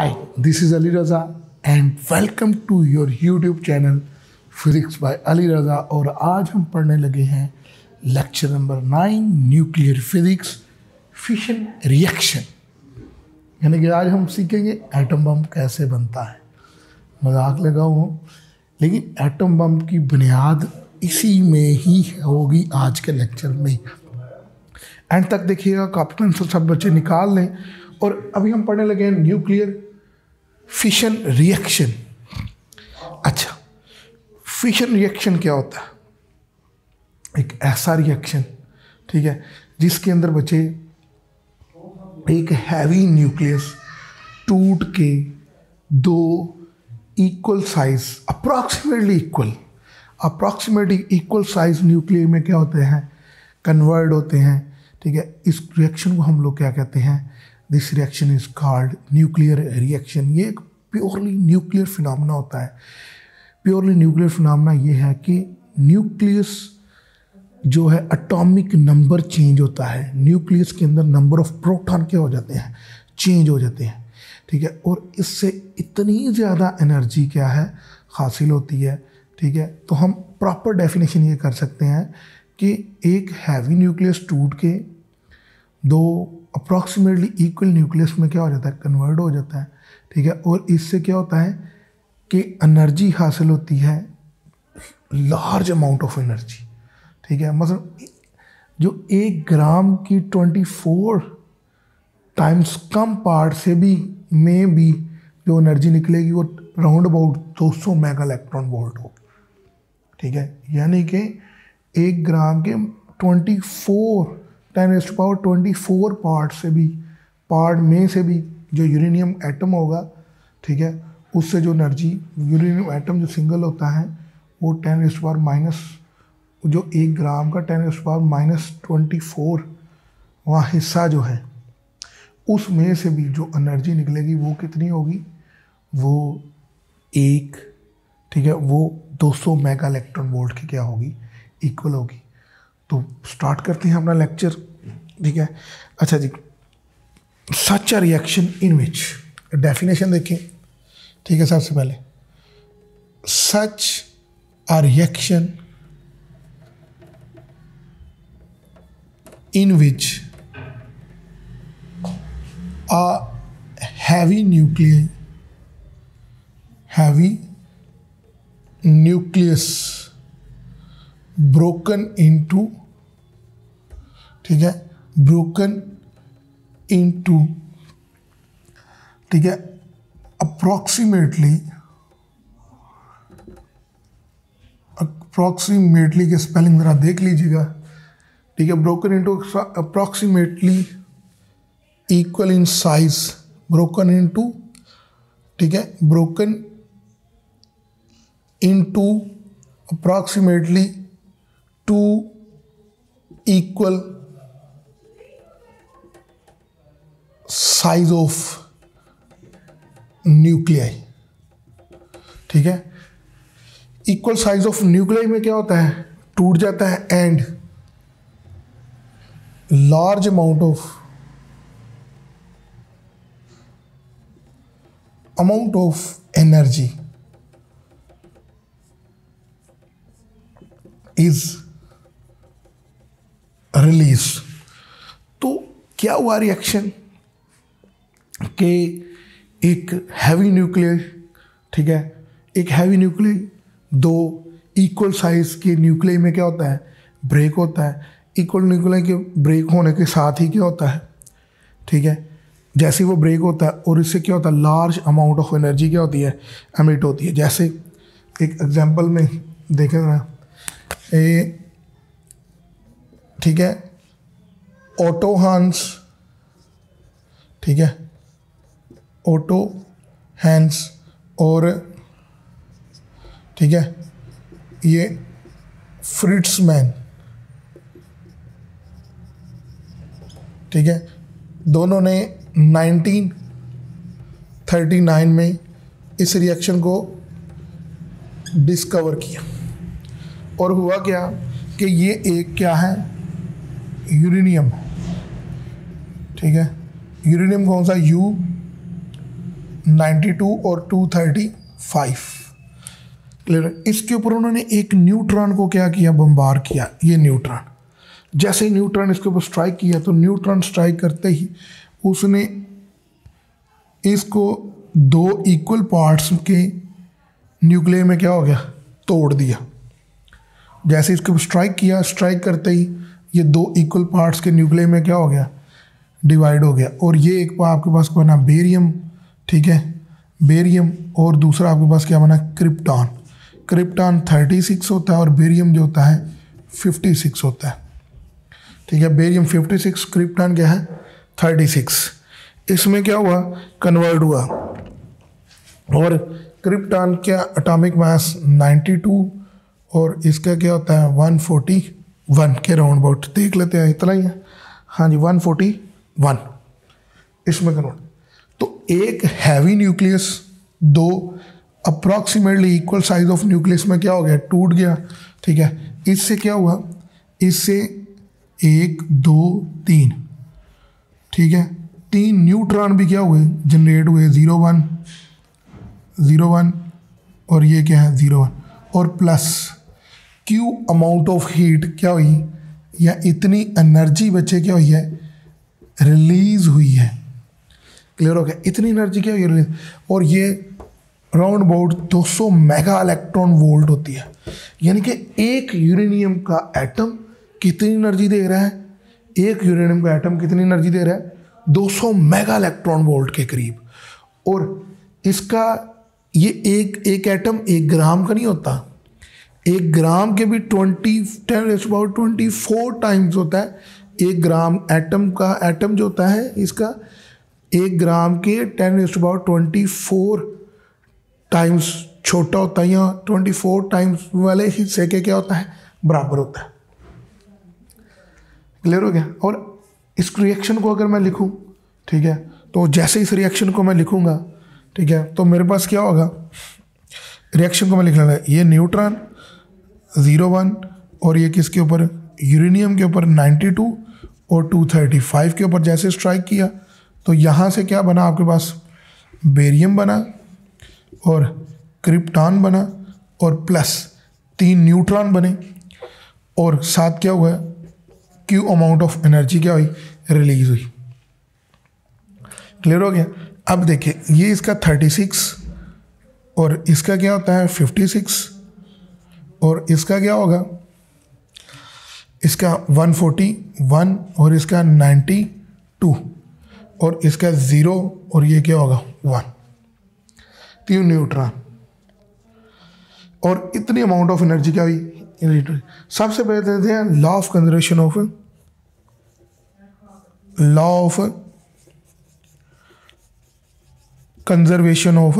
Hi, this is Ali Raza and welcome to your YouTube channel Physics by Ali Raza। और आज हम पढ़ने लगे हैं lecture number 9 nuclear physics fission reaction. यानी कि आज हम सीखेंगे एटम बम कैसे बनता है। मजाक लगाऊँ, लेकिन एटम बम की बुनियाद इसी में ही होगी आज के लेक्चर में। एंड तक देखिएगा, कॉपी पेंसिल सब बच्चे निकाल लें। और अभी हम पढ़ने लगे हैं न्यूक्लियर फिशन रिएक्शन। अच्छा, फिशन रिएक्शन क्या होता है? एक ऐसा रिएक्शन, ठीक है, जिसके अंदर बच्चे एक हैवी न्यूक्लियस टूट के दो equal size approximately equal size nuclear में क्या होते हैं, कन्वर्ट होते हैं। ठीक है, इस रिएक्शन को हम लोग क्या कहते हैं? This reaction is called nuclear reaction. ये एक प्योरली न्यूक्लियर फिनोमेना होता है। प्योरली न्यूक्लियर फिनोमेना ये है कि न्यूक्लियस जो है एटॉमिक नंबर चेंज होता है। न्यूक्लियस के अंदर नंबर ऑफ प्रोटॉन क्या हो जाते हैं, चेंज हो जाते हैं। ठीक है, और इससे इतनी ज़्यादा एनर्जी क्या है, हासिल होती है। ठीक है, तो हम प्रॉपर डेफिनेशन ये कर सकते हैं कि एक हैवी न्यूक्लियस टूट के दो अप्रॉक्सीमेटली इक्वल न्यूक्लियस में क्या हो जाता है, कन्वर्ट हो जाता है। ठीक है, और इससे क्या होता है कि एनर्जी हासिल होती है, लार्ज अमाउंट ऑफ एनर्जी। ठीक है, मतलब जो 1 ग्राम की 24 टाइम्स कम पार्ट से भी में भी जो एनर्जी निकलेगी वो round about 200 mega electron volt होगी। ठीक है, यानी कि 1 ग्राम के 10⁻24 पार्ट में से भी जो यूरेनियम एटम होगा, ठीक है, उससे जो एनर्जी, यूरेनियम एटम जो सिंगल होता है वो 10⁻⁻, जो 1 ग्राम का 10⁻⁻24 वहाँ हिस्सा जो है, उसमें से भी जो एनर्जी निकलेगी वो कितनी होगी, वो ठीक है, वो 200 मेगा इलेक्ट्रॉन वोल्ट की क्या होगी, इक्वल होगी। तो स्टार्ट करते हैं अपना लेक्चर। ठीक है, अच्छा जी, सच a reaction in which, definition देखें। ठीक है, सबसे पहले such a reaction in which a heavy nucleus broken into, ठीक है, broken into, ठीक है, अप्रॉक्सीमेटली के स्पेलिंग ज़रा देख लीजिएगा। ठीक है, broken into approximately equal in size, broken into, ठीक है, broken into approximately 2 equal size of nuclei। ठीक है, इक्वल साइज ऑफ न्यूक्लियाई में क्या होता है, टूट जाता है, and large amount of energy is release. तो क्या हुआ रिएक्शन कि एक हैवी न्यूक्लियर, ठीक है, एक हैवी न्यूक्लियर दो इक्वल साइज के न्यूक्लियर में क्या होता है, ब्रेक होता है। इक्वल न्यूक्लियर के ब्रेक होने के साथ ही क्या होता है, ठीक है, जैसे वो ब्रेक होता है और इससे क्या होता है, लार्ज अमाउंट ऑफ एनर्जी क्या होती है, एमिट होती है। जैसे एक एग्जांपल में देखें ना, ठीक है, ऑटो हैंस, ठीक है, ऑटो हैंस, और ठीक है, ये फ्रिट्ज मैन, ठीक है, दोनों ने 1939 में इस रिएक्शन को डिस्कवर किया। और हुआ क्या कि ये एक क्या है, यूरेनियम, ठीक है, यूरेनियम कौन सा, 92 और 235। क्लियर। इसके ऊपर उन्होंने एक न्यूट्रॉन को क्या किया, बम्बार किया। ये न्यूट्रॉन, जैसे ही न्यूट्रॉन इसके ऊपर स्ट्राइक किया तो न्यूट्रॉन स्ट्राइक करते ही उसने इसको दो इक्वल पार्ट्स के न्यूक्लियर में क्या हो गया, तोड़ दिया। जैसे इसके ऊपर स्ट्राइक किया, स्ट्राइक करते ही ये दो इक्वल पार्ट्स के न्यूक्लियर में क्या हो गया, डिवाइड हो गया। और ये एक आपके पास बना बेरियम, ठीक है, बेरियम, और दूसरा आपके पास क्या बना, क्रिप्टॉन। क्रिप्टॉन 36 होता है और बेरियम जो होता है 56 होता है, ठीक है। बेरियम 56, क्रिप्टॉन क्या है 36। इसमें क्या हुआ, कन्वर्ट हुआ, और क्रिप्टॉन क्या एटॉमिक मास 92 और इसका क्या होता है 141 के राउंड अबाउट, देख लेते हैं, इतना ही है, हाँ जी 141 इसमें कन्वर्ट। तो एक हैवी न्यूक्लियस दो approximately equal size of nucleus में क्या हो गया, टूट गया, ठीक है। इससे क्या हुआ, इससे 1 2 3, ठीक है, 3 न्यूट्रॉन भी क्या हुए, जनरेट हुए, 0 1 और ये क्या है 0 1, और plus Q amount of heat क्या हुई, या इतनी एनर्जी बच्चे क्या हुई है, रिलीज हुई है। क्लियर हो गया, इतनी एनर्जी क्या हुई है रिलीज, और ये round about 200 mega electron volt होती है। यानी कि एक यूरेनियम का एटम कितनी एनर्जी दे रहा है, एक यूरेनियम का एटम कितनी एनर्जी दे रहा है, 200 मेगा इलेक्ट्रॉन वोल्ट के करीब। और इसका ये एक एटम 1 ग्राम का नहीं होता, 1 ग्राम के भी 10⁻24 टाइम्स होता है। 1 ग्राम एटम का, एटम जो होता है इसका 1 ग्राम के 10⁻24 टाइम्स छोटा होता है, या 24 टाइम्स वाले हिस्से के क्या होता है, बराबर होता है। क्लियर हो गया। और इस रिएक्शन को अगर मैं लिखूं, ठीक है, तो जैसे इस रिएक्शन को मैं लिखूंगा, ठीक है, तो मेरे पास क्या होगा, रिएक्शन को मैं लिख लेना, ये न्यूट्रॉन 0 1 और ये किसके ऊपर, यूरेनियम के ऊपर 92 और 235 के ऊपर जैसे स्ट्राइक किया तो यहाँ से क्या बना आपके पास, बेरियम बना और क्रिप्टॉन बना और प्लस 3 न्यूट्रॉन बने, और साथ क्या हुआ, क्यू अमाउंट ऑफ एनर्जी क्या हुई, रिलीज हुई। क्लियर हो गया। अब देखिए ये इसका 36 और इसका क्या होता है 56, और इसका क्या होगा, इसका 141 और इसका 92 और इसका 0 और ये क्या होगा 1, 3 न्यूट्रॉन, और इतनी अमाउंट ऑफ एनर्जी क्या हुई। सबसे पहले देखते हैं law of conservation of, law of conservation of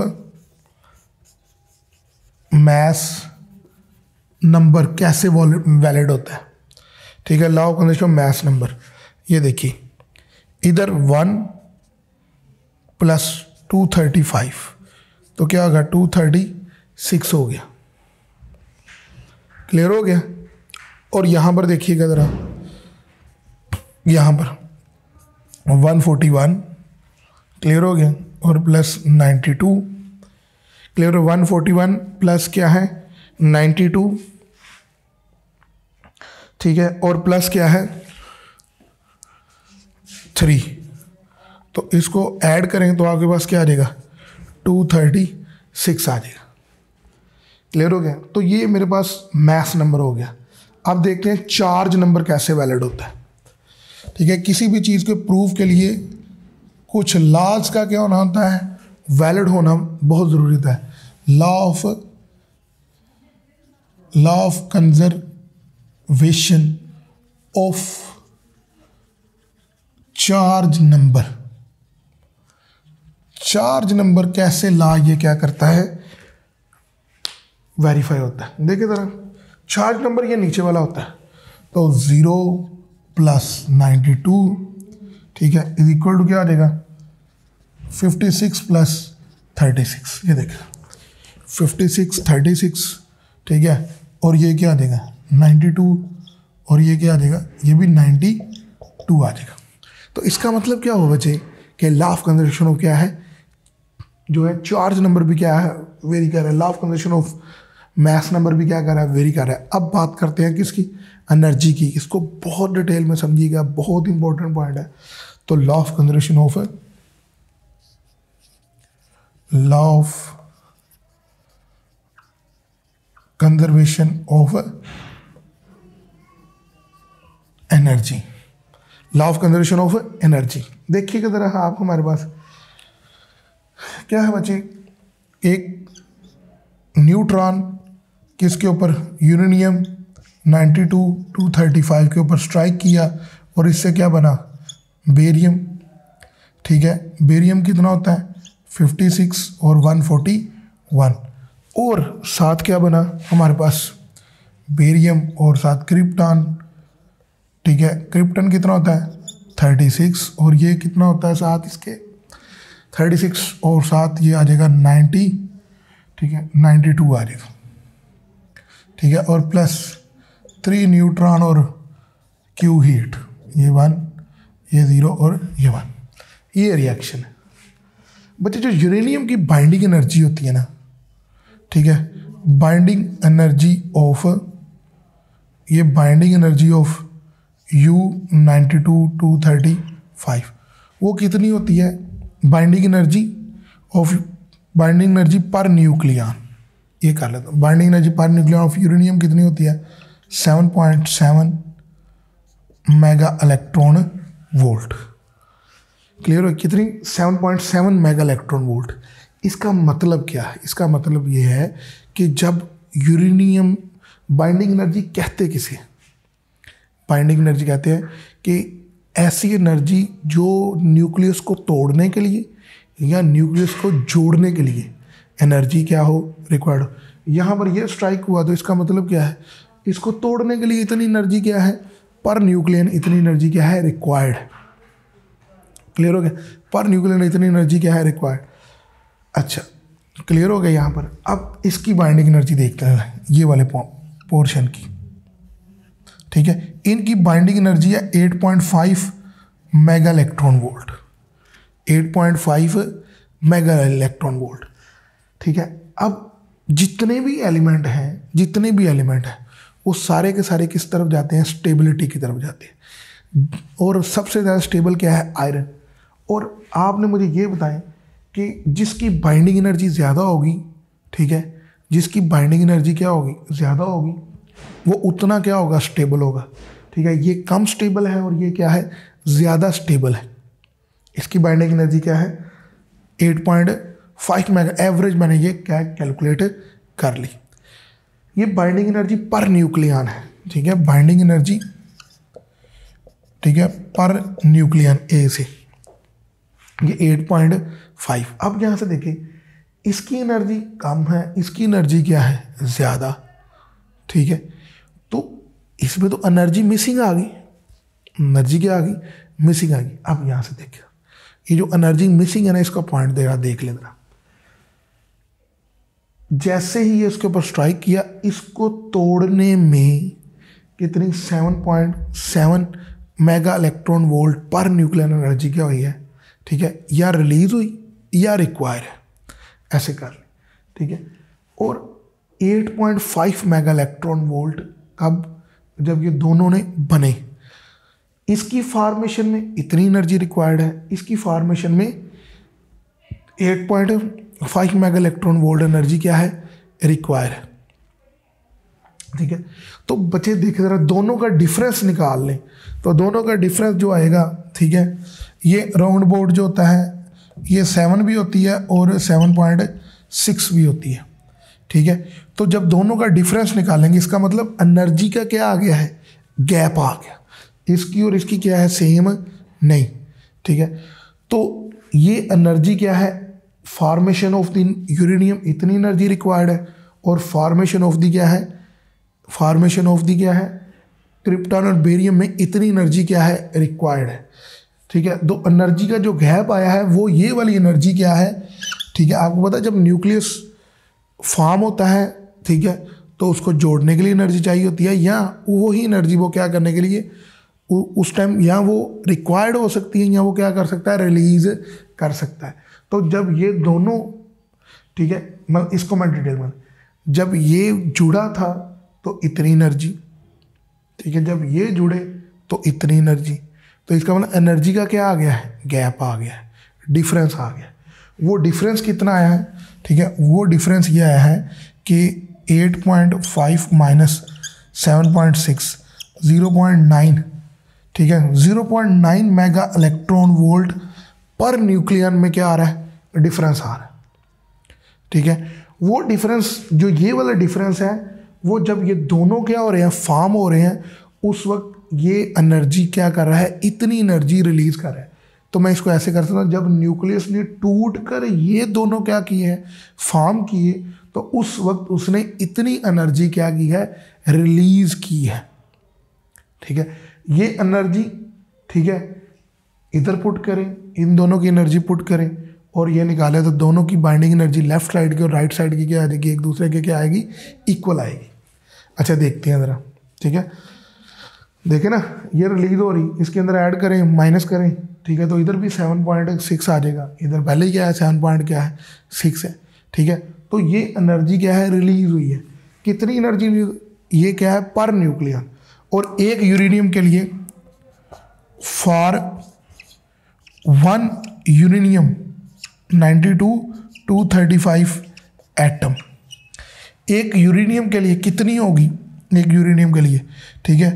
mass number कैसे वैलिड होता है, ठीक है। Law of conservation of mass number, ये देखिए इधर 1 + 235 तो क्या होगा 236 हो गया। क्लियर हो गया। और यहाँ पर देखिएगा ज़रा, यहाँ पर 141 क्लियर हो गया और प्लस 92 क्लियर। 141 प्लस क्या है 92, ठीक है, और प्लस क्या है 3, तो इसको ऐड करें तो आपके पास क्या आ जाएगा 236 आ जाएगा। क्लियर हो गया। तो ये मेरे पास मास नंबर हो गया। अब देखते हैं चार्ज नंबर कैसे वैलिड होता है, ठीक है। किसी भी चीज़ के प्रूफ के लिए कुछ लॉज का क्या होना होता है, वैलिड होना बहुत ज़रूरी होता है। Law of conservation of charge number. Charge number कैसे लॉ ये क्या करता है, वेरीफाई होता है। देखिए ज़रा, चार्ज नंबर ये नीचे वाला होता है, तो 0 + 92, ठीक है, इज इक्वल टू क्या आ जाएगा 56 + 36। ये देखिए 56 36, ठीक है, और ये क्या आ जाएगा 92, और ये क्या आ जाएगा, ये भी 92 आ जाएगा। तो इसका मतलब क्या हुआ बच्चे कि लॉ ऑफ कंजर्वेशन ऑफ क्या है, जो है चार्ज नंबर भी क्या है, वेरी कर रहा है, law of conservation of mass number भी क्या कर रहा है, वेरी कर रहा है। अब बात करते हैं किसकी, एनर्जी की। इसको बहुत डिटेल में समझिएगा, बहुत इंपॉर्टेंट पॉइंट है। तो law of conservation of energy, law of conservation of energy. देखिएगा जरा आप, हमारे पास क्या है बच्चे, एक न्यूट्रॉन किसके ऊपर, यूरेनियम 92-235 के ऊपर स्ट्राइक किया और इससे क्या बना, बेरियम। ठीक है, बेरियम कितना होता है 56 और 141, और साथ क्या बना हमारे पास, बेरियम और साथ क्रिप्टॉन। ठीक है, क्रिप्टन कितना होता है 36, और ये कितना होता है साथ इसके 36, और साथ ये आ जाएगा 90। ठीक है, 92 आ जाएगा। ठीक है, और प्लस 3 न्यूट्रॉन और क्यू हीट, ये 1, ये 0 और ये 1। ये रिएक्शन है बच्चे। जो यूरेनियम की बाइंडिंग एनर्जी होती है ना, ठीक है, बाइंडिंग एनर्जी ऑफ, ये बाइंडिंग एनर्जी ऑफ U92-235 वो कितनी होती है, बाइंडिंग एनर्जी पर न्यूक्लियन। ये कर लेता हूँ, binding energy per nucleon of uranium कितनी होती है 7.7 मेगा इलेक्ट्रॉन वोल्ट। क्लियर हो, कितनी 7.7 मेगा इलेक्ट्रॉन वोल्ट। इसका मतलब क्या है, इसका मतलब ये है कि जब यूरेनियम, बाइंडिंग एनर्जी कहते किसे, बाइंडिंग एनर्जी कहते हैं कि ऐसी एनर्जी जो न्यूक्लियस को तोड़ने के लिए या न्यूक्लियस को जोड़ने के लिए एनर्जी क्या हो, रिक्वायर्ड हो। यहाँ पर ये स्ट्राइक हुआ तो इसका मतलब क्या है, इसको तोड़ने के लिए इतनी एनर्जी क्या है, पर न्यूक्लियन इतनी एनर्जी क्या है, रिक्वायर्ड। क्लियर हो गया, पर न्यूक्लियन इतनी एनर्जी क्या है, रिक्वायर्ड। अच्छा, क्लियर हो गया यहाँ पर। अब इसकी बाइंडिंग एनर्जी देखते हैं, ये वाले पोर्शन की। ठीक है, इनकी बाइंडिंग एनर्जी है 8.5 mega electron volt, 8.5 mega electron volt. ठीक है, अब जितने भी एलिमेंट हैं वो सारे के सारे किस तरफ जाते हैं, स्टेबिलिटी की तरफ जाते हैं। और सबसे ज़्यादा स्टेबल क्या है, आयरन। और आपने मुझे ये बताएं कि जिसकी बाइंडिंग एनर्जी ज़्यादा होगी, ठीक है, जिसकी बाइंडिंग एनर्जी क्या होगी, ज़्यादा होगी, वो उतना क्या होगा, स्टेबल होगा। ठीक है, ये कम स्टेबल है और ये क्या है, ज़्यादा स्टेबल है। इसकी बाइंडिंग एनर्जी क्या है 8.5 मेगा, एवरेज मैंने ये क्या कैलकुलेट कर ली। ये बाइंडिंग एनर्जी पर न्यूक्लियन है। ठीक है, बाइंडिंग एनर्जी, ठीक है, पर न्यूक्लियन ए से ये 8.5। अब यहाँ से देखें, इसकी एनर्जी कम है, इसकी एनर्जी क्या है, ज़्यादा। ठीक है, तो इसमें तो एनर्जी मिसिंग आ गई, एनर्जी क्या आ गई, मिसिंग आ गई। अब यहाँ से देखिए, ये जो एनर्जी मिसिंग है ना, इसका पॉइंट देख लेना। जैसे ही ये इसके ऊपर स्ट्राइक किया, इसको तोड़ने में कितनी 7.7 मेगा इलेक्ट्रॉन वोल्ट पर न्यूक्लियर एनर्जी क्या हुई है। ठीक है, या रिलीज हुई या रिक्वायर है, ऐसे कर लें। ठीक है, और 8.5 मेगा इलेक्ट्रॉन वोल्ट कब, जब ये दोनों ने बने। इसकी फॉर्मेशन में इतनी एनर्जी रिक्वायर्ड है, इसकी फॉर्मेशन में 8.5 मेगा इलेक्ट्रॉन वोल्ट एनर्जी क्या है, रिक्वायर है। ठीक है, तो बच्चे देखें जरा, दोनों का डिफरेंस निकाल लें तो दोनों का डिफरेंस जो आएगा, ठीक है, ये राउंड बोर्ड जो होता है ये 7 भी होती है और 7.6 भी होती है। ठीक है, तो जब दोनों का डिफरेंस निकालेंगे, इसका मतलब एनर्जी का क्या आ गया है, गैप आ गया। इसकी और इसकी क्या है, सेम नहीं। ठीक है, तो ये एनर्जी क्या है, फॉर्मेशन ऑफ द यूरेनियम इतनी एनर्जी रिक्वायर्ड है, और फॉर्मेशन ऑफ द क्या है, फॉर्मेशन ऑफ द क्या है, क्रिप्टॉन और बेरियम में इतनी एनर्जी क्या है, रिक्वायर्ड है। ठीक है, तो एनर्जी का जो गैप आया है वो ये वाली एनर्जी क्या है। ठीक है, आपको पता है जब न्यूक्लियस फॉर्म होता है, ठीक है, तो उसको जोड़ने के लिए एनर्जी चाहिए होती है, या वही एनर्जी वो क्या करने के लिए उस टाइम या वो रिक्वायर्ड हो सकती है, या वो क्या कर सकता है, रिलीज कर सकता है। तो जब ये दोनों ठीक है, मतलब इसको मैं डिटेल में, जब ये जुड़ा था तो इतनी एनर्जी, ठीक है, जब ये जुड़े तो इतनी एनर्जी, तो इसका मतलब एनर्जी का क्या आ गया है, गैप आ गया है, डिफरेंस आ गया है। वो डिफरेंस कितना आया है, ठीक है, वो डिफरेंस ये आया है कि 8.5 माइनस 7.6 0.9, ठीक है, 0.9 mega electron volt per nucleon में क्या आ रहा है, डिफरेंस आ रहा है, ठीक है। वो डिफरेंस, जो ये वाला डिफरेंस है, वो जब ये दोनों क्या हो रहे हैं, फॉर्म हो रहे हैं, उस वक्त ये एनर्जी क्या कर रहा है, इतनी एनर्जी रिलीज कर रहा है। तो मैं इसको ऐसे कर सकता हूँ, जब न्यूक्लियस ने टूट कर ये दोनों क्या किए हैं, फॉर्म किए, तो उस वक्त उसने इतनी एनर्जी क्या की है, रिलीज की है, ठीक है। ये एनर्जी, ठीक है, इधर पुट करें, इन दोनों की एनर्जी पुट करें और ये निकाले, तो दोनों की बाइंडिंग एनर्जी लेफ्ट साइड की और राइट साइड की क्या आ जाएगी, एक दूसरे के क्या आएगी, इक्वल आएगी। अच्छा देखते हैं ज़रा, ठीक है, देखें ना, ये रिलीज हो रही, इसके अंदर ऐड करें, माइनस करें, ठीक है, तो इधर भी 7.6 आ जाएगा, इधर पहले ही क्या है, 7.6 है, ठीक है। तो ये एनर्जी क्या है, रिलीज हुई है, कितनी एनर्जी, ये क्या है, पर न्यूक्लियन। और एक यूरेनियम के लिए, फॉर 1 यूरेनियम 92-235 एटम, एक यूरेनियम के लिए कितनी होगी, एक यूरेनियम के लिए, ठीक है,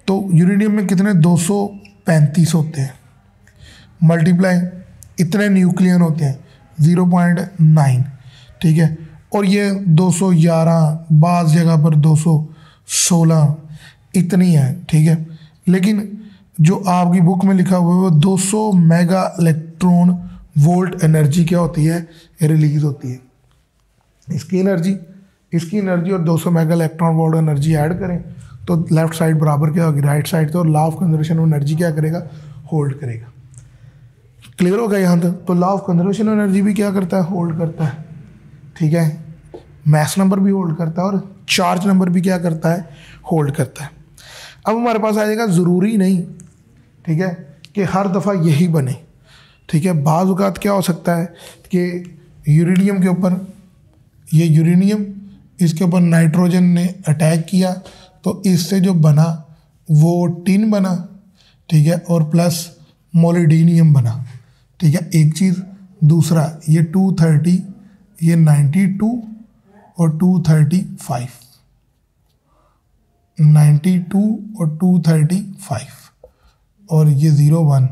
तो यूरेनियम में कितने 235 होते हैं, मल्टीप्लाई इतने न्यूक्लियन होते हैं 0.9, ठीक है, और ये 211, बाज़ जगह पर 216 इतनी है, ठीक है। लेकिन जो आपकी बुक में लिखा हुआ है वो 200 मेगा इलेक्ट्रॉन वोल्ट एनर्जी क्या होती है, रिलीज होती है। इसकी एनर्जी और 200 mega electron volt energy add करें तो लेफ्ट साइड बराबर क्या होगी, राइट साइड तो, और लॉ ऑफ कंजर्वेशन एनर्जी क्या करेगा, होल्ड करेगा। क्लियर होगा यहाँ तक। तो लॉ ऑफ कंजर्वेशन एनर्जी भी क्या करता है, होल्ड करता है, ठीक है, मैस नंबर भी होल्ड करता है और चार्ज नंबर भी क्या करता है, होल्ड करता है। अब हमारे पास आ जाएगा, ज़रूरी नहीं, ठीक है, कि हर दफ़ा यही बने, ठीक है, बाज़ औक़ात क्या हो सकता है कि यूरेनियम के ऊपर, ये यूरेनियम, इसके ऊपर नाइट्रोजन ने अटैक किया तो इससे जो बना वो टिन बना, ठीक है, और प्लस मोलिडिनियम बना, ठीक है, एक चीज़। दूसरा ये 230, ये 92 और 235, 92 और 235 और ये 01,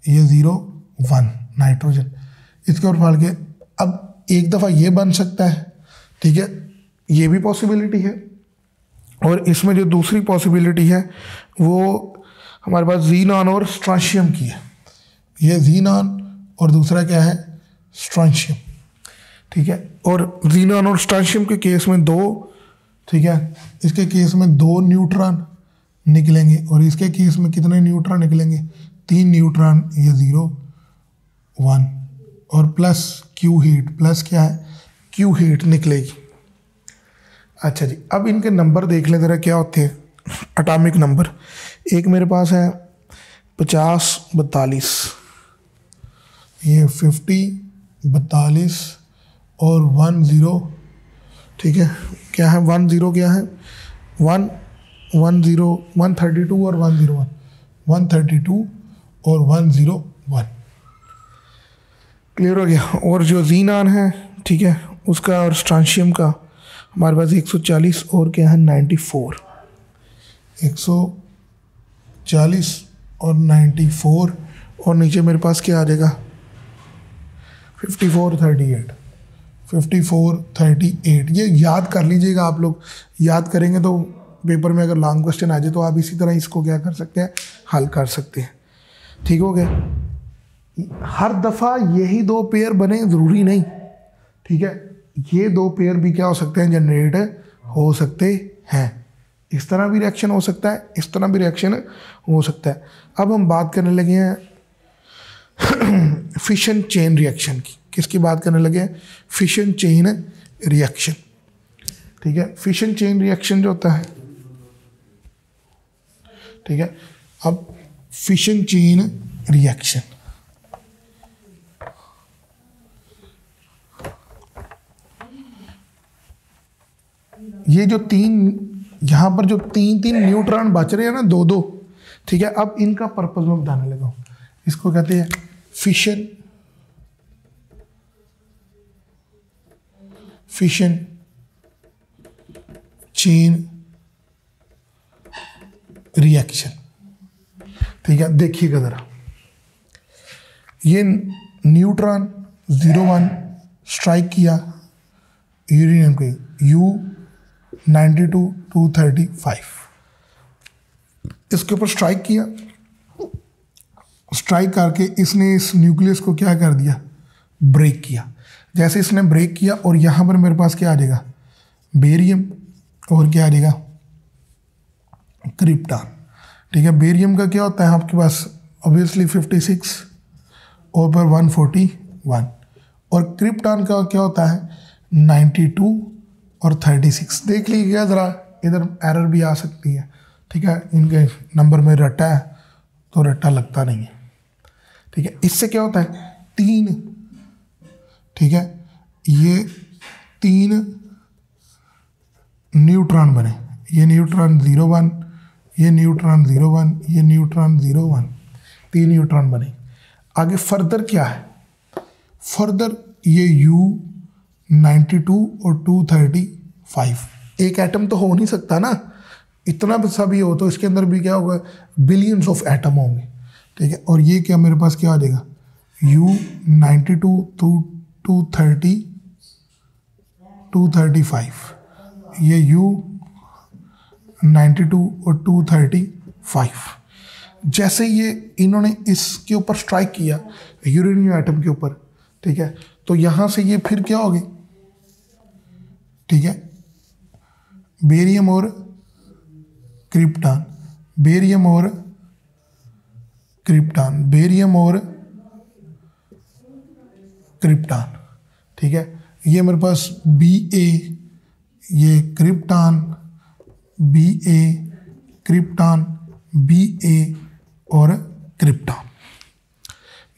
ये 01 नाइट्रोजन, इसके ऊपर फाड़ के अब एक दफ़ा ये बन सकता है, ठीक है, ये भी पॉसिबिलिटी है। और इसमें जो दूसरी पॉसिबिलिटी है वो हमारे पास ज़ीनॉन और स्ट्रांशियम की है, ये ज़ीनॉन और दूसरा क्या है, स्ट्रांशियम, ठीक है। और ज़ीनॉन और स्ट्रांशियम के केस में 2, ठीक है, इसके केस में 2 न्यूट्रॉन निकलेंगे और इसके केस में कितने न्यूट्रॉन निकलेंगे, 3 न्यूट्रॉन, ये 0 1 और प्लस क्यू हीट, प्लस क्या है, क्यू हीट निकलेगी। अच्छा जी, अब इनके नंबर देख लें ज़रा क्या होते हैं, एटॉमिक नंबर। एक मेरे पास है 50 42, ये 50 42 और 10, ठीक है, क्या है 10 क्या है, 1 10 132 और 101, 132 और 101, क्लियर हो गया। और जो ज़ीनॉन है, ठीक है, उसका और स्ट्रांशियम का हमारे पास 140 और क्या है 94, 140 और 94 और नीचे मेरे पास क्या आ जाएगा 54 38, 54 38। ये याद कर लीजिएगा, आप लोग याद करेंगे तो पेपर में अगर लॉन्ग क्वेश्चन आ जाए तो आप इसी तरह इसको क्या कर सकते हैं, हल कर सकते हैं, ठीक हो गया। हर दफ़ा यही 2 पेयर बने ज़रूरी नहीं, ठीक है, ये 2 पेयर भी क्या हो सकते हैं, जनरेट हो सकते हैं। इस तरह भी रिएक्शन हो सकता है, इस तरह भी रिएक्शन हो सकता है। अब हम बात करने लगे हैं फिशन चेन रिएक्शन की। किसकी बात करने लगे हैं, फिशन चेन रिएक्शन, ठीक है। फिशन चेन रिएक्शन जो होता है, ठीक है, अब फिशन चेन रिएक्शन, ये जो यहाँ पर जो तीन न्यूट्रॉन बच रहे हैं ना, दो दो, ठीक है। अब इनका पर्पस मैं बताने लगा हूँ। इसको कहते हैं फिशन चेन रिएक्शन, ठीक है। देखिएगा ज़रा, ये न्यूट्रॉन 01 स्ट्राइक किया यूरेनियम के U-92-235, इसके ऊपर स्ट्राइक किया। स्ट्राइक करके इसने इस न्यूक्लियस को क्या कर दिया, ब्रेक किया। जैसे इसने ब्रेक किया और यहाँ पर मेरे पास क्या आ जाएगा, बेरियम, और क्या आ जाएगा, क्रिप्टॉन, ठीक है। बेरियम का क्या होता है आपके पास, ऑब्वियसली 56 और पर 141, और क्रिप्टॉन का क्या होता है 92 और 36। देख लीजिएगा ज़रा, इधर एरर भी आ सकती है, ठीक है। इनके नंबर में रट्टा है तो रट्टा लगता नहीं है, ठीक है। इससे क्या होता है, 3, ठीक है, ये 3 न्यूट्रॉन बने, ये न्यूट्रॉन 01, ये न्यूट्रॉन 01, ये न्यूट्रॉन 01, 3 न्यूट्रॉन बने। आगे फर्दर क्या है, फर्दर ये U-92 और 235, एक एटम तो हो नहीं सकता ना, इतना सा भी हो तो इसके अंदर भी क्या होगा, बिलियंस ऑफ एटम होंगे, ठीक है। और ये क्या मेरे पास क्या आ जाएगा, U-92 235, ये U-92 और 235। जैसे ये इन्होंने इसके ऊपर स्ट्राइक किया यूरेनियम एटम के ऊपर, ठीक है, तो यहाँ से ये फिर क्या हो गई, ठीक है, बेरियम और क्रिप्टॉन, बेरियम और क्रिप्टॉन, बेरियम और क्रिप्टॉन, ठीक है। ये मेरे पास Ba, ये क्रिप्टॉन, Ba, क्रिप्टॉन, Ba और क्रिप्टॉन,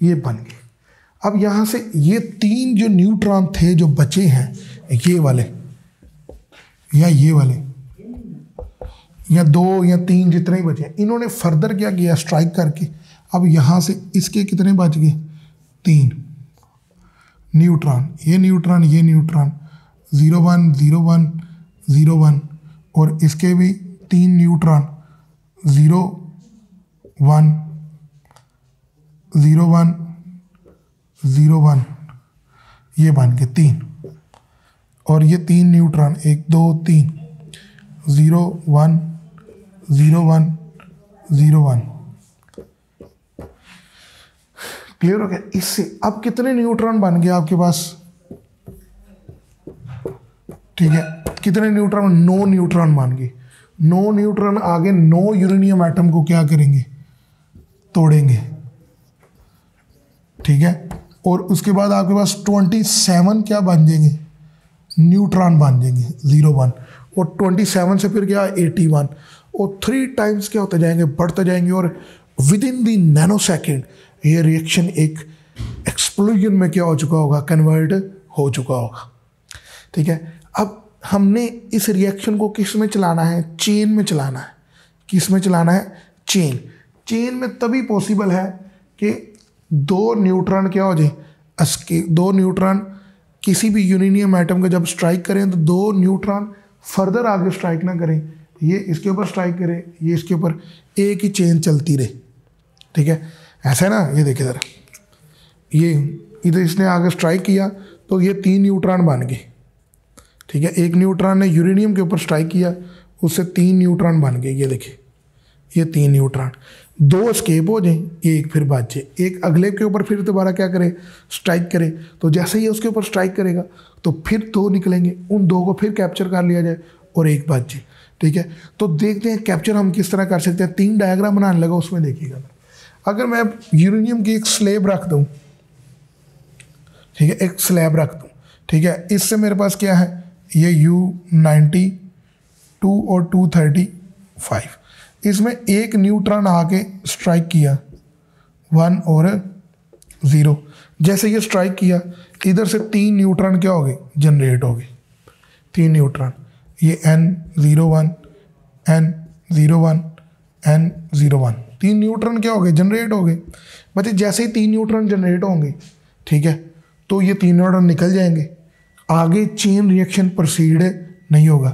ये बन गए। अब यहाँ से ये 3 जो न्यूट्रॉन थे जो बचे हैं, ये वाले या ये वाले या 2 या 3 जितने ही बचे हैं, इन्होंने फर्दर क्या किया, स्ट्राइक करके अब यहाँ से इसके कितने बच गए, 3 न्यूट्रॉन, ये न्यूट्रॉन, ये न्यूट्रॉन 01 01 01, और इसके भी 3 न्यूट्रॉन 01 01 01, ये बन के 3, और ये 3 न्यूट्रॉन 1 2 3 01 01 01। क्लियर हो गया। इससे अब कितने न्यूट्रॉन बन गए आपके पास, ठीक है, कितने न्यूट्रॉन, 9 न्यूट्रॉन बन गए। 9 न्यूट्रॉन आगे 9 यूरेनियम एटम को क्या करेंगे, तोड़ेंगे, ठीक है। और उसके बाद आपके पास 27 क्या बन जाएंगे, न्यूट्रॉन बन जाएंगे 01, और 27 से फिर क्या 81, और 3 टाइम्स क्या होते जाएंगे, बढ़ते जाएंगे, और with in the nano second ये रिएक्शन एक एक्सप्लोजन में क्या हो चुका होगा, कन्वर्ट हो चुका होगा, ठीक है। अब हमने इस रिएक्शन को किस में चलाना है, चेन में चलाना है। किस में चलाना है, चेन। चेन में तभी पॉसिबल है कि 2 न्यूट्रॉन क्या हो जाए, 2 न्यूट्रॉन किसी भी यूरेनियम एटम का जब स्ट्राइक करें तो 2 न्यूट्रॉन फर्दर आगे स्ट्राइक ना करें, ये इसके ऊपर स्ट्राइक करे, ये इसके ऊपर, एक ही चेन चलती रहे, ठीक है। ऐसा है ना, ये देखिए ज़रा, ये इधर इसने आगे स्ट्राइक किया तो ये 3 न्यूट्रॉन बन गए, ठीक है। एक न्यूट्रॉन ने यूरेनियम के ऊपर स्ट्राइक किया, उससे 3 न्यूट्रॉन बन गए, ये देखिए, ये 3 न्यूट्रॉन, 2 एस्केप हो जाए, एक फिर बच जाए, एक अगले के ऊपर फिर दोबारा क्या करे, स्ट्राइक करे, तो जैसे ही उसके ऊपर स्ट्राइक करेगा तो फिर 2 निकलेंगे, उन 2 को फिर कैप्चर कर लिया जाए और एक बच जाए, ठीक है। तो देखते हैं कैप्चर हम किस तरह कर सकते हैं। 3 डायग्राम बनाने लगा, उसमें देखिएगा। अगर मैं यूरेनियम की एक स्लैब रख दूँ, ठीक है, एक स्लैब रख दूँ, ठीक है, इससे मेरे पास क्या है, ये U-92 और 235, इसमें एक न्यूट्रॉन आके स्ट्राइक किया 1 और 0, जैसे ये स्ट्राइक किया इधर से 3 न्यूट्रॉन क्या हो गए, जनरेट हो गए, 3 न्यूट्रॉन, ये N01, N01, N01, 3 न्यूट्रॉन क्या हो गए, जनरेट हो गए। बच्चे जैसे ही 3 न्यूट्रॉन जनरेट होंगे, ठीक है, तो ये 3 न्यूट्रॉन निकल जाएंगे, आगे चेन रिएक्शन प्रोसीड नहीं होगा।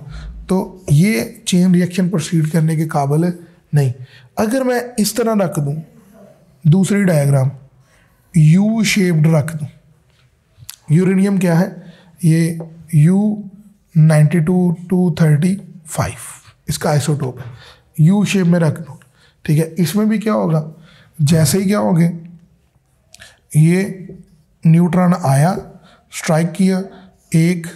तो ये चेन रिएक्शन प्रोसीड करने के काबिल नहीं। अगर मैं इस तरह रख दूं दूसरी डायग्राम, यू शेप्ड रख दूं, यूरेनियम क्या है, ये U92-235 इसका आइसोटोप है, यू शेप में रख दूं, ठीक है। इसमें भी क्या होगा, जैसे ही क्या होगे, ये न्यूट्रॉन आया, स्ट्राइक किया, 1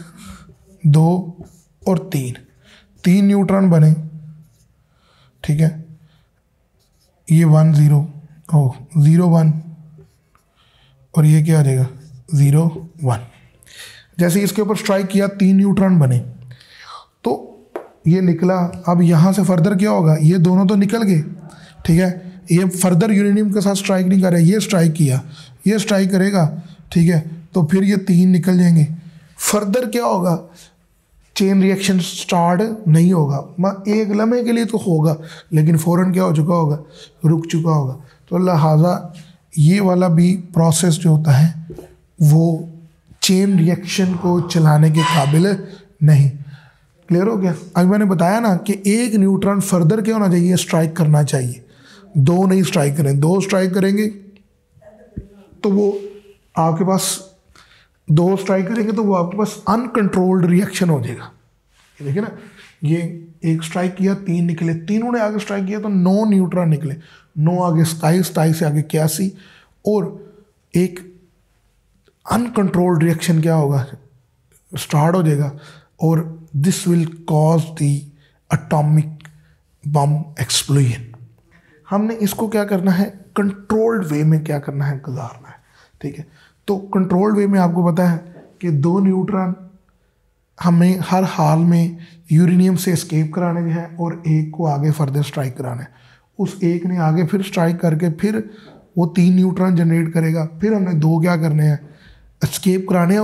2 और 3 न्यूट्रॉन बने, ठीक है। ये 1 0 0 1 और ये क्या आ जाएगा 0 1। जैसे इसके ऊपर स्ट्राइक किया 3 न्यूट्रॉन बने, तो ये निकला। अब यहाँ से फर्दर क्या होगा, ये दोनों तो निकल गए, ठीक है, ये फर्दर यूरेनियम के साथ स्ट्राइक नहीं कर रहा है, ये स्ट्राइक किया, ये स्ट्राइक करेगा, ठीक है, तो फिर ये 3 निकल जाएंगे। फर्दर क्या होगा, चेन रिएक्शन स्टार्ट नहीं होगा, एक लम्हे के लिए तो होगा, लेकिन फ़ौरन क्या हो चुका होगा, रुक चुका होगा। तो लिहाजा ये वाला भी प्रोसेस जो होता है वो चेन रिएक्शन को चलाने के काबिल नहीं। क्लियर हो गया। अभी मैंने बताया ना कि एक न्यूट्रॉन फर्दर क्या होना चाहिए, स्ट्राइक करना चाहिए, 2 नहीं स्ट्राइक करें, 2 स्ट्राइक करेंगे तो वो आपके पास 2 स्ट्राइक करेंगे तो वो आपके पास अनकंट्रोल्ड रिएक्शन हो जाएगा। ये देखिए ना, ये एक स्ट्राइक किया 3 निकले, तीनों ने आगे स्ट्राइक किया तो 9 न्यूट्रॉन निकले, 9 आगे 27, 27 से आगे 81, और एक अनकंट्रोल्ड रिएक्शन क्या होगा, स्टार्ट हो जाएगा, और this will cause the atomic bomb explosion. हमने इसको क्या करना है, कंट्रोल्ड वे में क्या करना है, गुजारना है, ठीक है। तो कंट्रोल्ड वे में आपको पता है कि 2 न्यूट्रॉन हमें हर हाल में यूरेनियम से एस्केप कराने हैं और एक को आगे फर्दर स्ट्राइक कराना है। उस एक ने आगे फिर स्ट्राइक करके फिर वो 3 न्यूट्रॉन जनरेट करेगा, फिर हमने 2 क्या करने हैं, एस्केप कराने हैं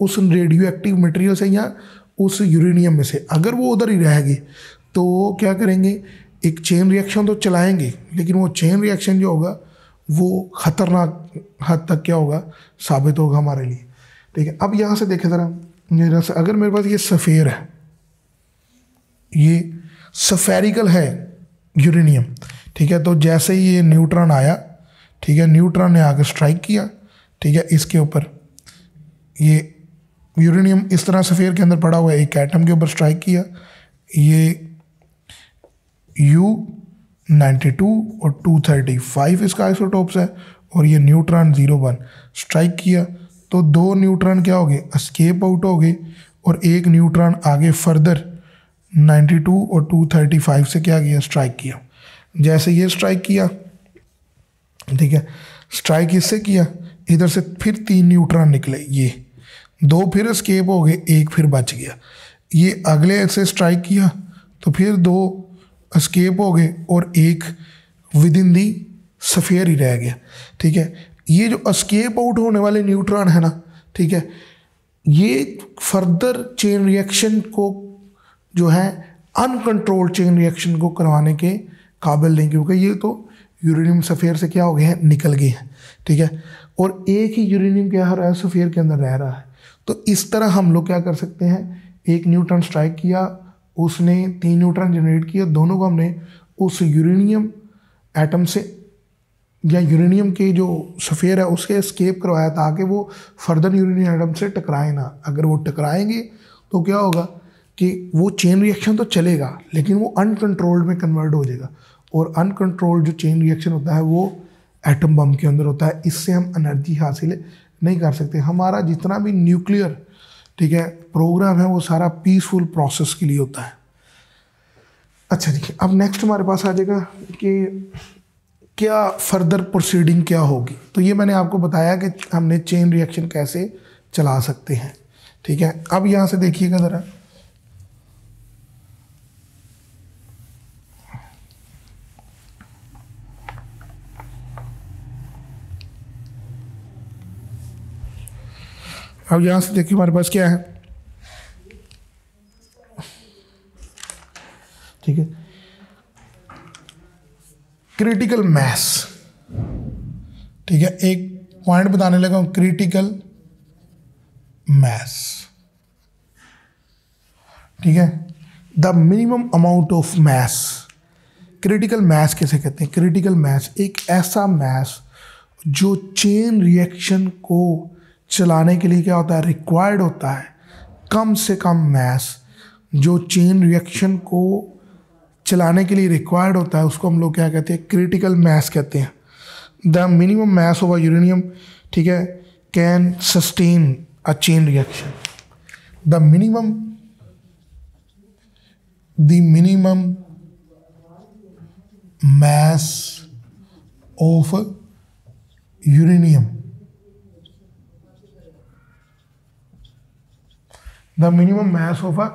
उस रेडियो एक्टिव मटेरियल से या उस यूरेनियम में से। अगर वो उधर ही रह गए तो क्या करेंगे, एक चेन रिएक्शन तो चलाएंगे, लेकिन वो चेन रिएक्शन जो होगा वो ख़तरनाक हद तक क्या होगा, साबित होगा हमारे लिए, ठीक है। अब यहाँ से देखें ज़रा, मेरा से अगर मेरे पास ये सफ़ेर है, ये सफेरिकल है यूरेनियम, ठीक है, तो जैसे ही ये न्यूट्रॉन आया, ठीक है, न्यूट्रॉन ने आगे स्ट्राइक किया, ठीक है, इसके ऊपर ये यूरेनियम इस तरह सफ़ेर के अंदर पड़ा हुआ है, एक एटम के ऊपर स्ट्राइक किया, ये U92 और 235 इसका आइसोटोप्स है, और ये न्यूट्रॉन 01 स्ट्राइक किया तो 2 न्यूट्रॉन क्या हो गए, एस्केप आउट हो गए, और एक न्यूट्रॉन आगे फर्दर 92 और 235 से क्या किया, स्ट्राइक किया। जैसे ये स्ट्राइक किया, ठीक है, स्ट्राइक इससे किया, इधर से फिर 3 न्यूट्रॉन निकले, ये 2 फिर एस्केप हो गए, एक फिर बच गया। ये अगले से स्ट्राइक किया तो फिर 2 एस्केप हो गए और एक विद इन दी सफ़ेयर ही रह गया, ठीक है। ये जो एस्केप आउट होने वाले न्यूट्रॉन है ना, ठीक है, ये फर्दर चेन रिएक्शन को जो है अनकंट्रोल्ड चेन रिएक्शन को करवाने के काबिल नहीं, क्योंकि ये तो यूरेनियम सफ़ेयर से क्या हो गए हैं, निकल गए हैं, ठीक है, और एक ही यूरेनियम क्या हो रहा है, सफ़ेयर के अंदर रह रहा है। तो इस तरह हम लोग क्या कर सकते हैं, एक न्यूट्रॉन स्ट्राइक किया, उसने 3 न्यूट्रॉन जनरेट किया, दोनों को हमने उस यूरेनियम एटम से या यूरेनियम के जो सफ़ेयर है उसके एस्केप करवाया, ताकि वो फर्दर यूरेनियम एटम से टकराए ना। अगर वो टकराएंगे तो क्या होगा कि वो चेन रिएक्शन तो चलेगा, लेकिन वो अनकंट्रोल्ड में कन्वर्ट हो जाएगा, और अनकंट्रोल्ड जो चेन रिएक्शन होता है वो एटम बम के अंदर होता है। इससे हम एनर्जी हासिल नहीं कर सकते। हमारा जितना भी न्यूक्लियर, ठीक है, प्रोग्राम है वो सारा पीसफुल प्रोसेस के लिए होता है। अच्छा देखिए, अब नेक्स्ट हमारे पास आ जाएगा कि क्या फर्दर प्रोसीडिंग क्या होगी। तो ये मैंने आपको बताया कि हमने चेन रिएक्शन कैसे चला सकते हैं, ठीक है। अब यहाँ से देखिएगा ज़रा, अब यहाँ से देखिए हमारे पास क्या है, ठीक है। क्रिटिकल मास, ठीक है, एक पॉइंट बताने लगा हूं, क्रिटिकल मास, ठीक है। The minimum amount of mass, critical mass किसे कहते हैं? क्रिटिकल मास एक ऐसा मास जो चेन रिएक्शन को चलाने के लिए क्या होता है, रिक्वायर्ड होता है। कम से कम मास जो चेन रिएक्शन को चलाने के लिए रिक्वायर्ड होता है उसको हम लोग क्या कहते हैं? क्रिटिकल मास कहते हैं। The minimum mass of a uranium, ठीक है, can sustain a chain reaction. The minimum mass of uranium, the minimum mass of a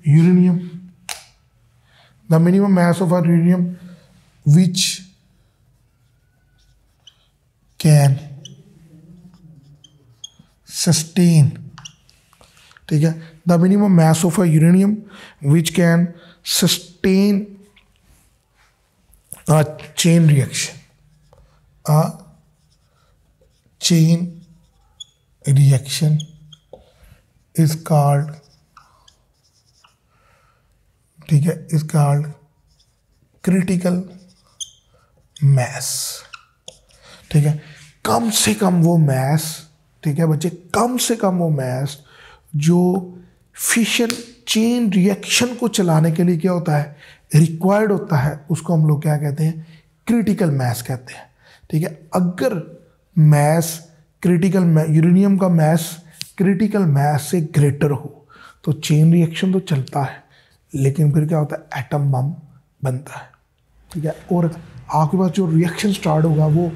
uranium, the minimum mass of a uranium which can sustain, ठीक है, the minimum mass of a uranium which can sustain a chain reaction, a chain reaction is called, ठीक है, is called critical mass, ठीक है। कम से कम वो mass, ठीक है बच्चे, कम से कम वो mass जो फिशन चेन रिएक्शन को चलाने के लिए क्या होता है, रिक्वायर्ड होता है, उसको हम लोग क्या कहते हैं? क्रिटिकल मास कहते हैं, ठीक है। अगर मास क्रिटिकल यूरेनियम का मास क्रिटिकल मास से ग्रेटर हो तो चेन रिएक्शन तो चलता है, लेकिन फिर क्या होता है? एटम बम बनता है, ठीक है। और आपके पास जो रिएक्शन स्टार्ट होगा वो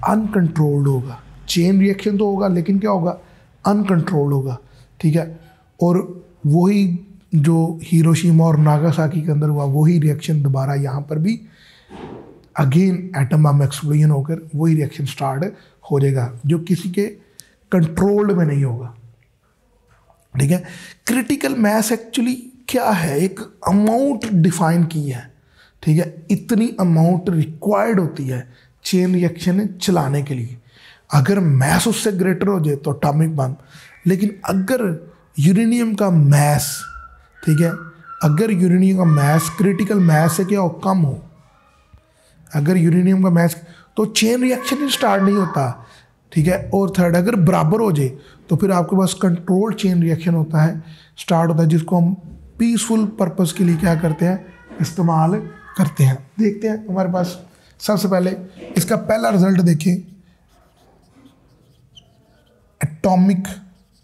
अनकंट्रोल्ड होगा। चेन रिएक्शन तो होगा लेकिन क्या होगा? अनकंट्रोल्ड होगा, ठीक है। और वही जो हिरोशिमा और नागासाकी के अंदर हुआ वही रिएक्शन दोबारा यहाँ पर भी अगेन एटम बम एक्सप्लोजन होकर वही रिएक्शन स्टार्ट हो जाएगा, जो किसी के कंट्रोल में नहीं होगा, ठीक है। क्रिटिकल मास एक्चुअली क्या है? एक अमाउंट डिफाइन की है, ठीक है। इतनी अमाउंट रिक्वायर्ड होती है चेन रिएक्शन चलाने के लिए। अगर मास उससे ग्रेटर हो जाए तो एटॉमिक बम, लेकिन अगर यूरेनियम का मास, ठीक है, अगर यूरेनियम का मास क्रिटिकल मास से क्या हो? कम हो, अगर यूरेनियम का मास, तो चेन रिएक्शन ही स्टार्ट नहीं होता, ठीक है। और थर्ड, अगर बराबर हो जाए तो फिर आपके पास कंट्रोल चेन रिएक्शन होता है, स्टार्ट होता है, जिसको हम पीसफुल पर्पस के लिए क्या करते हैं? इस्तेमाल करते हैं। देखते हैं हमारे पास सबसे पहले इसका पहला रिजल्ट देखें, एटॉमिक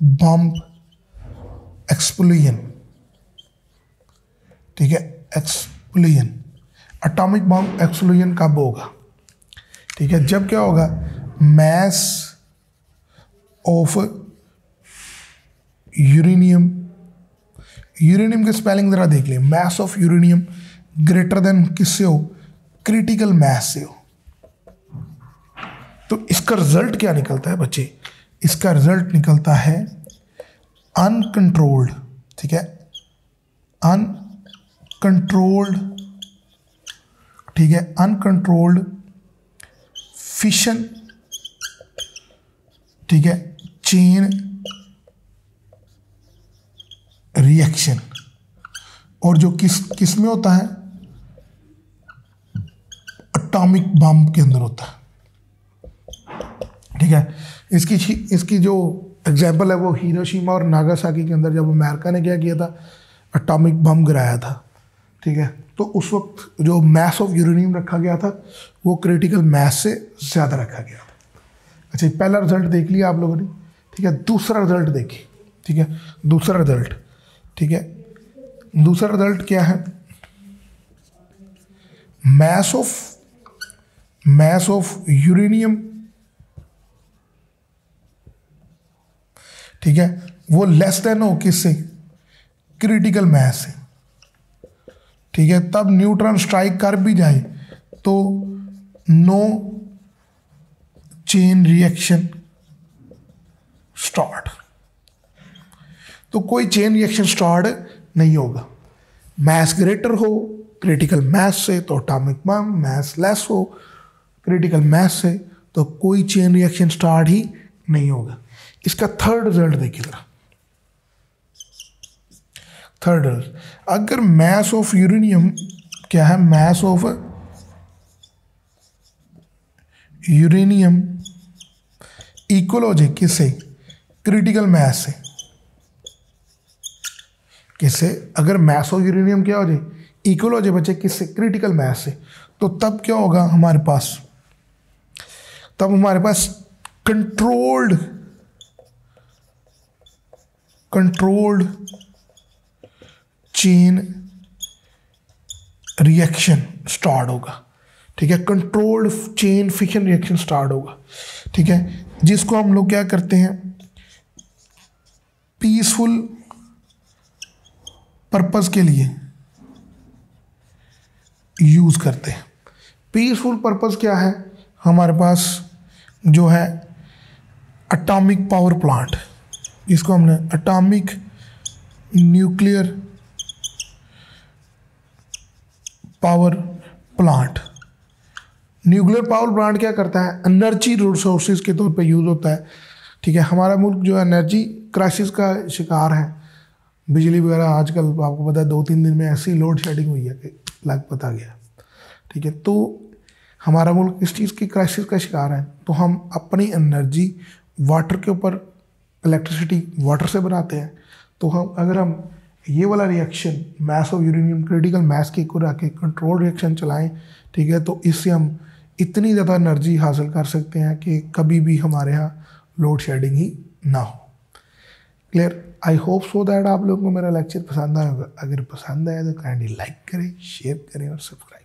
बम एक्सप्लोजन, ठीक है, एक्सप्लोजन। एटॉमिक बम एक्सप्लोजन कब होगा? ठीक है, जब क्या होगा? मास ऑफ यूरेनियम, यूरेनियम की स्पेलिंग जरा देख लें। Mass of uranium greater than किससे हो? क्रिटिकल मास से हो। तो इसका रिजल्ट क्या निकलता है बच्चे? इसका रिजल्ट निकलता है अनकंट्रोल्ड, ठीक है, अनकंट्रोल्ड, ठीक है, अनकंट्रोल्ड फिशन, ठीक है, चेन रिएक्शन। और जो किस में होता है? एटॉमिक बम के अंदर होता है, ठीक है। इसकी जो एग्जाम्पल है वो हिरोशिमा और नागासाकी के अंदर जब अमेरिका ने क्या किया था? एटॉमिक बम गिराया था, ठीक है। तो उस वक्त जो मास ऑफ यूरेनियम रखा गया था वो क्रिटिकल मास से ज़्यादा रखा गया था। अच्छा, पहला रिजल्ट देख लिया आप लोगों ने, ठीक है। दूसरा रिजल्ट देखिए, ठीक है, दूसरा रिजल्ट, ठीक है। दूसरा रिजल्ट क्या है? मास ऑफ यूरेनियम, ठीक है, वो लेस देन हो किससे? क्रिटिकल मास से, ठीक है। तब न्यूट्रॉन स्ट्राइक कर भी जाए तो नो चेन रिएक्शन स्टार्ट, तो कोई चेन रिएक्शन स्टार्ट नहीं होगा। मास ग्रेटर हो क्रिटिकल मास से, तो एटॉमिक मास लेस हो क्रिटिकल मास से, तो कोई चेन रिएक्शन स्टार्ट ही नहीं होगा। इसका थर्ड रिजल्ट देखिए जरा। थर्ड रिजल्ट, अगर मास ऑफ यूरेनियम क्या है, मास ऑफ यूरेनियम इक्वल हो जाए किससे, क्रिटिकल मास से। किससे, अगर मास ऑफ यूरेनियम क्या हो जाए, इक्वल हो जाए बच्चे किससे, क्रिटिकल मास से, तो तब क्या होगा हमारे पास, तब हमारे पास कंट्रोल्ड चेन रिएक्शन स्टार्ट होगा। ठीक है, controlled chain fission reaction start होगा। ठीक है, जिसको हम लोग क्या करते हैं, पीसफुल पर्पस के लिए यूज करते हैं। पीसफुल पर्पस क्या है, हमारे पास जो है एटॉमिक पावर प्लांट, इसको हमने atomic nuclear power plant. Nuclear power plant क्या करता है, एनर्जी रिसोर्सेज के तौर पे यूज होता है। ठीक है, हमारा मुल्क जो है एनर्जी क्राइसिस का शिकार है। बिजली वगैरह आजकल आपको पता है 2-3 दिन में ऐसी लोड शेडिंग हुई है कि लग पता गया। ठीक है, तो हमारा मुल्क इस चीज़ की क्राइसिस का शिकार है, तो हम अपनी एनर्जी वाटर के ऊपर, इलेक्ट्रिसिटी वाटर से बनाते हैं। तो हम अगर हम ये वाला reaction mass of uranium critical mass के को रख के कंट्रोल रिएक्शन चलाएं, ठीक है, तो इससे हम इतनी ज़्यादा एनर्जी हासिल कर सकते हैं कि कभी भी हमारे यहाँ लोड शेडिंग ही ना हो। Clear, I hope so that आप लोगों को मेरा लेक्चर पसंद आएगा। अगर पसंद आया तो काइंडली लाइक करें, शेयर करें और सब्सक्राइब